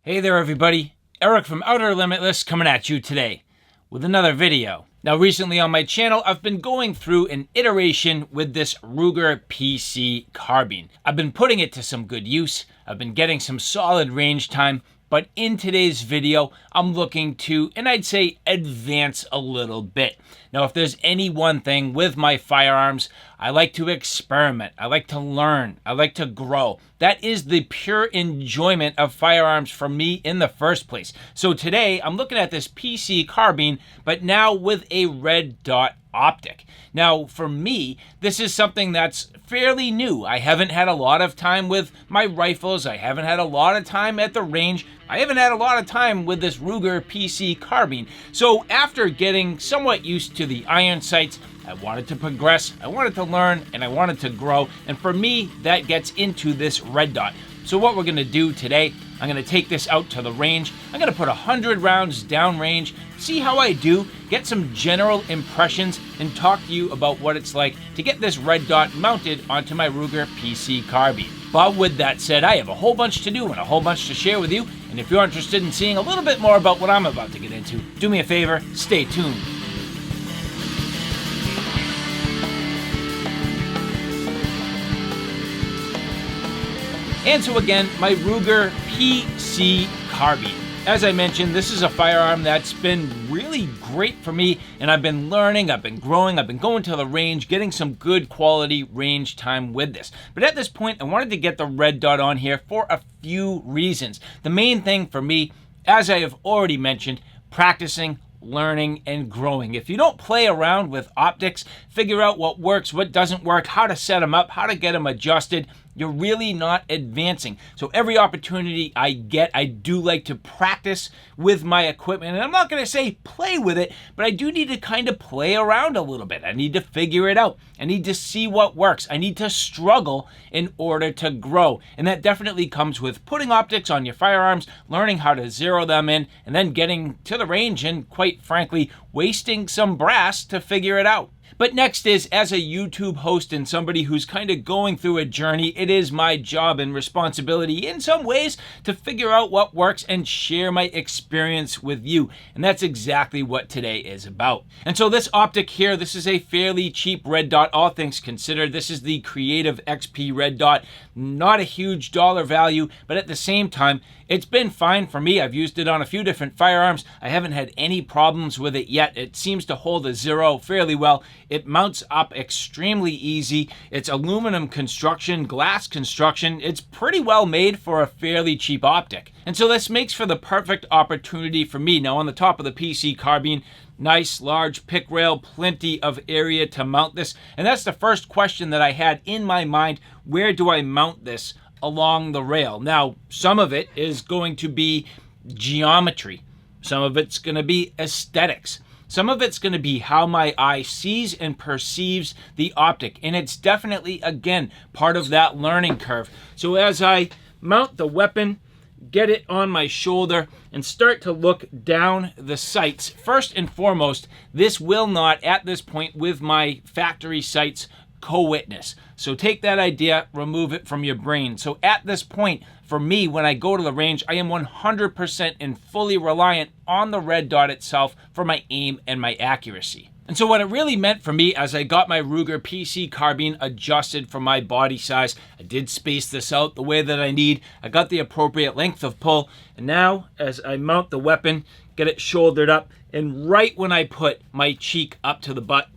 Hey there everybody, Eric from Outer Limitless coming at you today with another video. Now recently on my channel I've been going through an iteration with this Ruger PC Carbine. I've been putting it to some good use, I've been getting some solid range time, but in today's video I'm looking to, and I'd say, advance a little bit. Now if there's any one thing with my firearms, I like to experiment, I like to learn, I like to grow. That is the pure enjoyment of firearms for me in the first place. So today I'm looking at this PC Carbine, but now with a red dot optic. Now for me, this is something that's fairly new. I haven't had a lot of time with my rifles, I haven't had a lot of time at the range, I haven't had a lot of time with this Ruger PC Carbine. So after getting somewhat used to the iron sights, I wanted to progress, I wanted to learn, and I wanted to grow. And for me, that gets into this red dot. So what we're gonna do today, I'm gonna take this out to the range. I'm gonna put 100 rounds downrange, see how I do, get some general impressions, and talk to you about what it's like to get this red dot mounted onto my Ruger PC Carbine. But with that said, I have a whole bunch to do and a whole bunch to share with you. And if you're interested in seeing a little bit more about what I'm about to get into, do me a favor, stay tuned. And so again, my Ruger PC Carbine. As I mentioned, this is a firearm that's been really great for me, and I've been learning, I've been growing, I've been going to the range, getting some good quality range time with this. But at this point, I wanted to get the red dot on here for a few reasons. The main thing for me, as I have already mentioned, practicing, learning, and growing. If you don't play around with optics, figure out what works, what doesn't work, how to set them up, how to get them adjusted, you're really not advancing. So every opportunity I get, I do like to practice with my equipment. And I'm not gonna say play with it, but I do need to kind of play around a little bit. I need to figure it out. I need to see what works. I need to struggle in order to grow. And that definitely comes with putting optics on your firearms, learning how to zero them in, and then getting to the range and, quite frankly, wasting some brass to figure it out. But next is, as a YouTube host and somebody who's kind of going through a journey, it is my job and responsibility in some ways to figure out what works and share my experience with you. And that's exactly what today is about. And so this optic here, this is a fairly cheap red dot, all things considered. This is the Creative XP red dot. Not a huge dollar value, but at the same time, it's been fine for me. I've used it on a few different firearms. I haven't had any problems with it yet. It seems to hold a zero fairly well. It mounts up extremely easy. It's aluminum construction, glass construction. It's pretty well made for a fairly cheap optic. And so this makes for the perfect opportunity for me. Now on the top of the PC Carbine, nice large pick rail, plenty of area to mount this. And that's the first question that I had in my mind. Where do I mount this along the rail? Now, some of it is going to be geometry. Some of it's going to be aesthetics. Some of it's going to be how my eye sees and perceives the optic. And it's definitely, again, part of that learning curve. So as I mount the weapon, get it on my shoulder, and start to look down the sights, first and foremost, this will not, at this point, with my factory sights, co-witness. So take that idea, remove it from your brain. So at this point, for me, when I go to the range, I am 100% and fully reliant on the red dot itself for my aim and my accuracy. And so what it really meant for me as I got my Ruger PC Carbine adjusted for my body size, I did space this out the way that I need. I got the appropriate length of pull. And now as I mount the weapon, get it shouldered up, and right when I put my cheek up to the butt,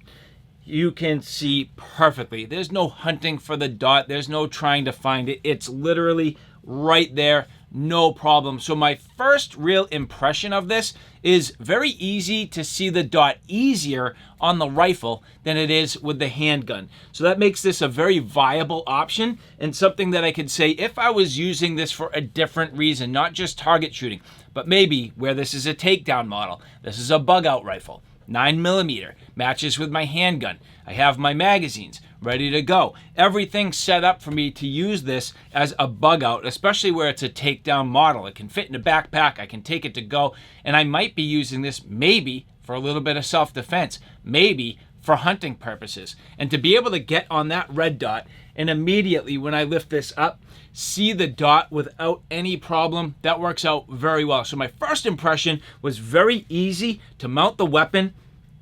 you can see perfectly. There's no hunting for the dot. There's no trying to find it. It's literally right there, no problem. So my first real impression of this is very easy to see the dot easier on the rifle than it is with the handgun. So that makes this a very viable option and something that I could say if I was using this for a different reason, not just target shooting, but maybe where this is a takedown model. This is a bug out rifle. 9mm, matches with my handgun. I have my magazines ready to go. Everything set up for me to use this as a bug out, especially where it's a takedown model. It can fit in a backpack, I can take it to go, and I might be using this maybe for a little bit of self-defense, maybe for hunting purposes. And to be able to get on that red dot and immediately when I lift this up, see the dot without any problem, that works out very well. So my first impression was very easy to mount the weapon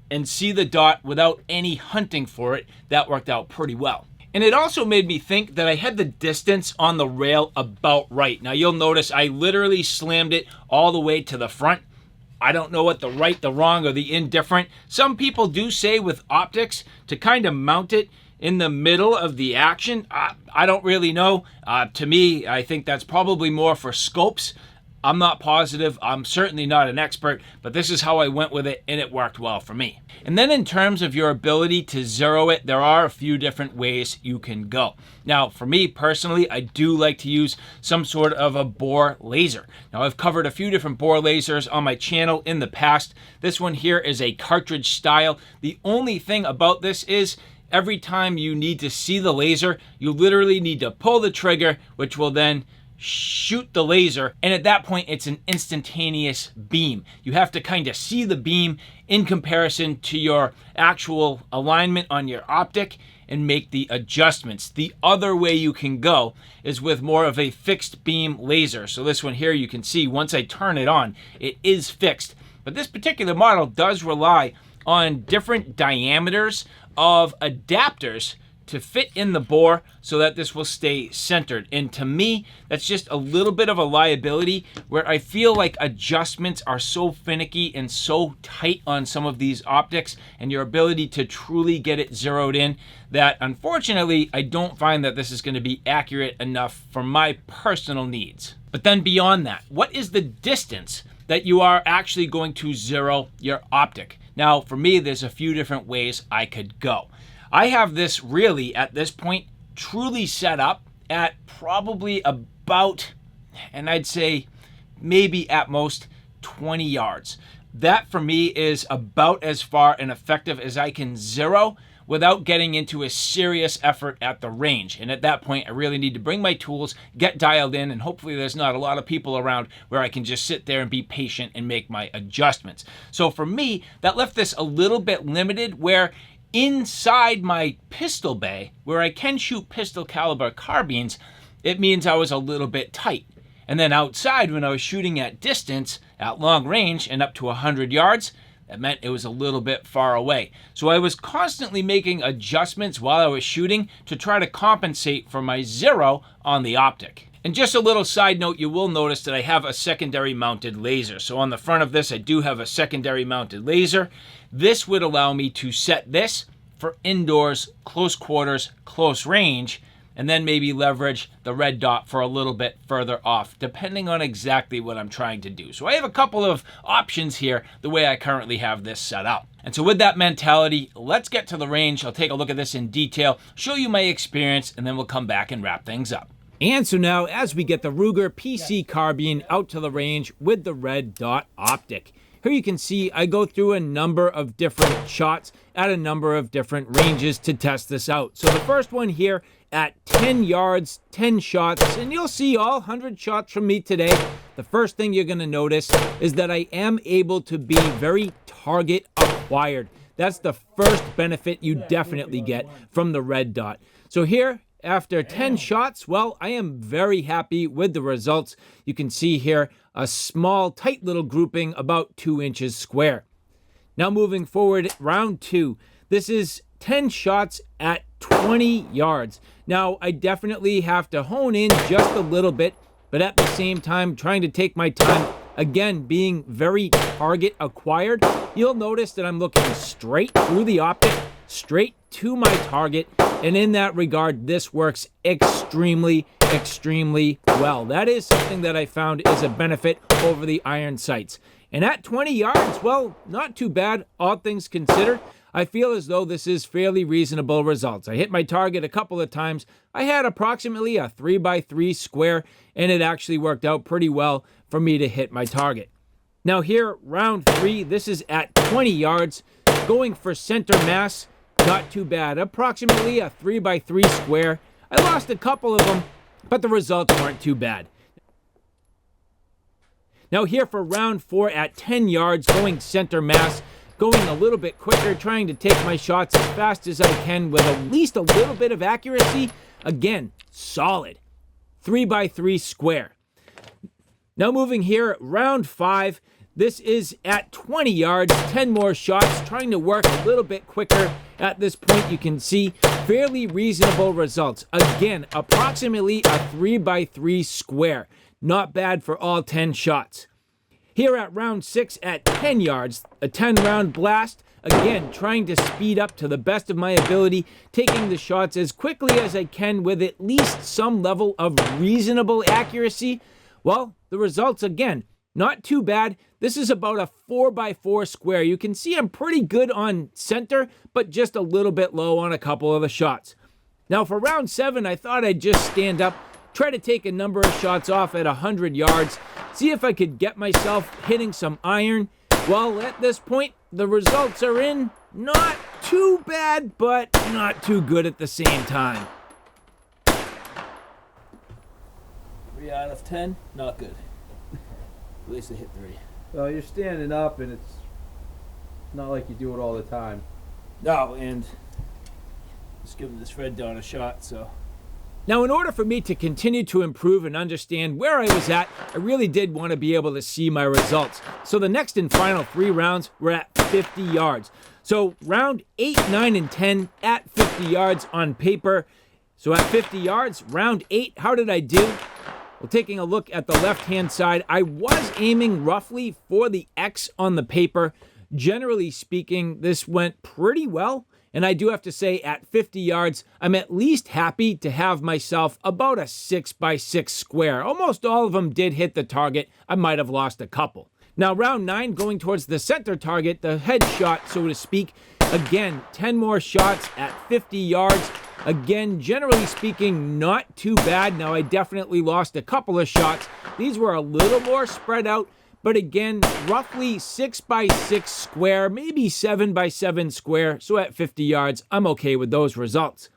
and see the dot without any hunting for it. That worked out pretty well. And it also made me think that I had the distance on the rail about right. Now you'll notice I literally slammed it all the way to the front. I don't know what the right, the wrong, or the indifferent. Some people do say with optics to kind of mount it in the middle of the action. I don't really know. To me, I think that's probably more for scopes. I'm not positive. I'm certainly not an expert, but this is how I went with it, and it worked well for me. And then in terms of your ability to zero it, there are a few different ways you can go. Now, for me personally, I do like to use some sort of a bore laser. Now, I've covered a few different bore lasers on my channel in the past. This one here is a cartridge style. The only thing about this is every time you need to see the laser, you literally need to pull the trigger, which will then shoot the laser, and at that point it's an instantaneous beam. You have to kind of see the beam in comparison to your actual alignment on your optic and make the adjustments. The other way you can go is with more of a fixed beam laser. So this one here, you can see once I turn it on, it is fixed. But this particular model does rely on different diameters of adapters to fit in the bore so that this will stay centered. And to me, that's just a little bit of a liability where I feel like adjustments are so finicky and so tight on some of these optics and your ability to truly get it zeroed in that unfortunately, I don't find that this is going to be accurate enough for my personal needs. But then beyond that, what is the distance that you are actually going to zero your optic? Now, for me, there's a few different ways I could go. I have this really, at this point, truly set up at probably about, and I'd say maybe at most 20 yards. That for me is about as far and effective as I can zero without getting into a serious effort at the range. And at that point, I really need to bring my tools, get dialed in, and hopefully there's not a lot of people around where I can just sit there and be patient and make my adjustments. So for me, that left this a little bit limited where inside my pistol bay, where I can shoot pistol caliber carbines, it means I was a little bit tight. And then outside, when I was shooting at distance, at long range, and up to 100 yards, that meant it was a little bit far away. So I was constantly making adjustments while I was shooting to try to compensate for my zero on the optic. And just a little side note, you will notice that I have a secondary mounted laser. So on the front of this, I do have a secondary mounted laser. This would allow me to set this for indoors, close quarters, close range, and then maybe leverage the red dot for a little bit further off, depending on exactly what I'm trying to do. So I have a couple of options here, the way I currently have this set up. And so with that mentality, let's get to the range. I'll take a look at this in detail, show you my experience, and then we'll come back and wrap things up. And so now, as we get the Ruger PC Carbine out to the range with the red dot optic, here you can see I go through a number of different shots at a number of different ranges to test this out. So the first one here at 10 yards, 10 shots, and you'll see all 100 shots from me today. The first thing you're going to notice is that I am able to be very target acquired. That's the first benefit you definitely get from the red dot. So here, after 10 shots, well, I am very happy with the results. You can see here a small, tight little grouping about 2 inches square. Now moving forward, round 2. This is 10 shots at 20 yards. Now, I definitely have to hone in just a little bit, but at the same time, trying to take my time, again, being very target acquired. You'll notice that I'm looking straight through the optic, straight to my target, and in that regard, this works extremely, extremely well. That is something that I found is a benefit over the iron sights. And at 20 yards, well, not too bad, all things considered. I feel as though this is fairly reasonable results. I hit my target a couple of times. I had approximately a 3x3 square, and it actually worked out pretty well for me to hit my target. Now here, round 3, this is at 20 yards, going for center mass. Not too bad. Approximately a 3x3 square. I lost a couple of them, but the results weren't too bad. Now here for round 4 at 10 yards, going center mass, going a little bit quicker, trying to take my shots as fast as I can with at least a little bit of accuracy. Again, solid. 3x3 square. Now moving here, round 5. This is at 20 yards, 10 more shots, trying to work a little bit quicker. At this point, you can see fairly reasonable results. Again, approximately a 3x3 square. Not bad for all 10 shots. Here at round 6 at 10 yards, a 10-round blast. Again, trying to speed up to the best of my ability, taking the shots as quickly as I can with at least some level of reasonable accuracy. Well, the results, again, not too bad. This is about a 4x4 square. You can see I'm pretty good on center, but just a little bit low on a couple of the shots. Now for round 7, I thought I'd just stand up, try to take a number of shots off at 100 yards, see if I could get myself hitting some iron. Well, at this point, the results are in. Not too bad, but not too good at the same time. 3 out of 10, not good. At least I hit 3. Well, you're standing up, and it's not like you do it all the time. No, and just giving this red dot a shot, so. Now, in order for me to continue to improve and understand where I was at, I really did want to be able to see my results. So the next and final 3 rounds were at 50 yards. So round 8, 9, and 10 at 50 yards on paper. So at 50 yards, round 8, how did I do? Well, taking a look at the left-hand side, I was aiming roughly for the X on the paper. Generally speaking, this went pretty well. And I do have to say, at 50 yards, I'm at least happy to have myself about a 6x6 square. Almost all of them did hit the target. I might have lost a couple. Now, round 9, going towards the center target, the headshot, so to speak. Again, 10 more shots at 50 yards. Again, generally speaking, not too bad. Now, I definitely lost a couple of shots. These were a little more spread out. But again, roughly 6x6 square, maybe 7x7 square. So at 50 yards, I'm okay with those results.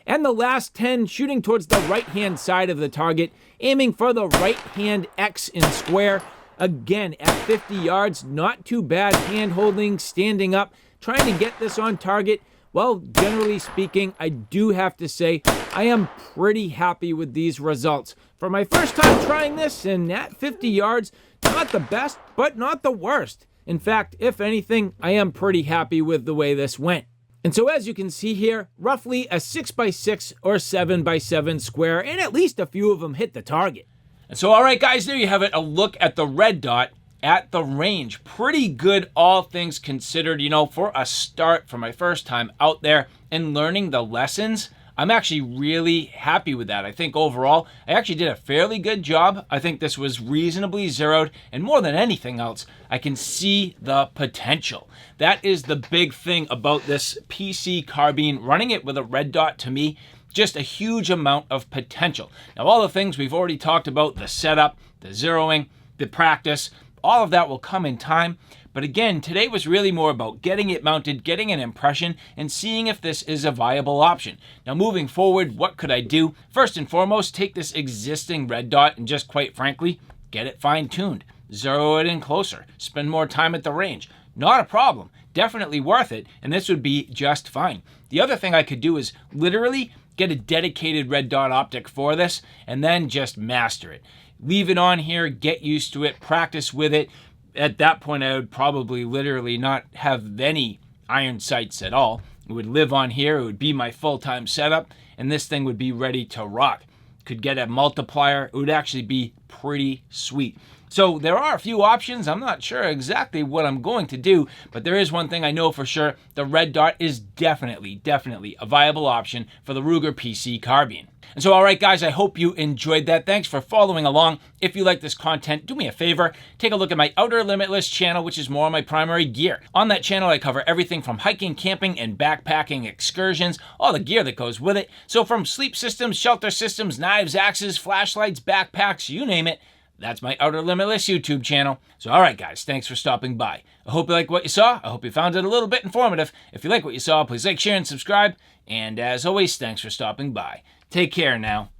And the last 10, shooting towards the right-hand side of the target, aiming for the right-hand X in square. Again, at 50 yards, not too bad. Hand-holding, standing up, trying to get this on target. Well, generally speaking, I do have to say I am pretty happy with these results. For my first time trying this, and at 50 yards, not the best, but not the worst. In fact, if anything, I am pretty happy with the way this went. And so as you can see here, roughly a 6x6 or 7x7 square, and at least a few of them hit the target. And so, all right, guys, there you have it. A look at the red dot at the range. Pretty good, all things considered, you know, for a start, for my first time out there and learning the lessons. I'm actually really happy with that. I think overall, I actually did a fairly good job. I think this was reasonably zeroed, and more than anything else, I can see the potential. That is the big thing about this PC Carbine. Running it with a red dot, to me, just a huge amount of potential. Now, all the things we've already talked about, the setup, the zeroing, the practice, all of that will come in time. But again, today was really more about getting it mounted, getting an impression, and seeing if this is a viable option. Now, moving forward, what could I do? First and foremost, take this existing red dot and just, quite frankly, get it fine-tuned. Zero it in closer. Spend more time at the range. Not a problem. Definitely worth it, and this would be just fine. The other thing I could do is literally get a dedicated red dot optic for this, and then just master it. Leave it on here, get used to it, practice with it. At that point, I would probably literally not have any iron sights at all. It would live on here. It would be my full-time setup, and this thing would be ready to rock. Could get a multiplier. It would actually be pretty sweet. So there are a few options. I'm not sure exactly what I'm going to do, but there is one thing I know for sure. The red dot is definitely a viable option for the Ruger PC Carbine. And so, all right, guys, I hope you enjoyed that. Thanks for following along. If you like this content, do me a favor. Take a look at my Outer Limitless channel, which is more on my primary gear. On that channel, I cover everything from hiking, camping, and backpacking excursions, all the gear that goes with it. So from sleep systems, shelter systems, knives, axes, flashlights, backpacks, you name it. That's my Outer Limitless YouTube channel. So, all right, guys, thanks for stopping by. I hope you like what you saw. I hope you found it a little bit informative. If you like what you saw, please like, share, and subscribe. And as always, thanks for stopping by. Take care now.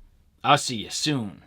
I'll see you soon.